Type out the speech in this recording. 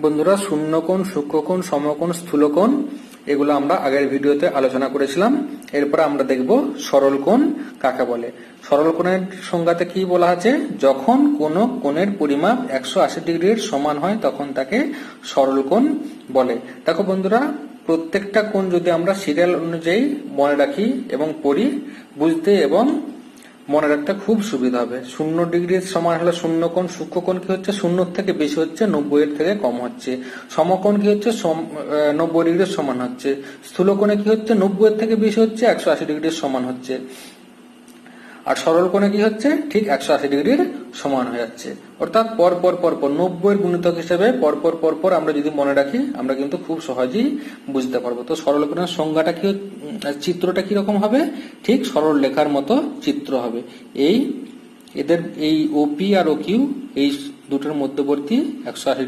বন্ধুরা, শূন্যকোণ, সূক্ষ্মকোণ, সমকোণ, স্থূলকোণ এগুলো আমরা আগের ভিডিওতে আলোচনা করেছিলাম। এরপর আমরা দেখব সরল কোণ কাকে বলে। সরল কোণের সংজ্ঞাতে কি বলা আছে? যখন কোনো কোণের পরিমাপ 180 ডিগ্রির সমান হয় তখন তাকে সরল কোণ বলে। দেখো বন্ধুরা, প্রত্যেকটা কোণ যদি আমরা সিরিয়াল অনুযায়ী মনে রাখি এবং পড়ি, বুঝতে এবং মনে রাখতে খুব সুবিধা হবে। 0 ডিগ্রির সমান হলে শূন্যকোণ, সূক্ষ্মকোণ কি হচ্ছে 0 থেকে বেশি হচ্ছে, 90 এর থেকে কম হচ্ছে। সমকোণ কি হচ্ছে 90 ডিগ্রির সমান হচ্ছে। স্থূলকোণে কি হচ্ছে 90 এর থেকে বেশি হচ্ছে, 180 ডিগ্রির সমান হচ্ছে। আর সরল কোণে কি হচ্ছে ঠিক 180 ডিগ্রির সমান হয়ে যাচ্ছে। অর্থাৎ পরপর 90 এর গুণিতক হিসেবে পরপর আমরা যদি মনে রাখি আমরা কিন্তু খুব সহজেই বুঝতে পারবো। তো সরল কোণের সংজ্ঞাটা কি, চিত্রটা কিরকম হবে? ঠিক সরল লেখার মতো চিত্র হবে। এদের এই ওপি আর ওকিউ এই দুটোর মধ্যবর্তী 180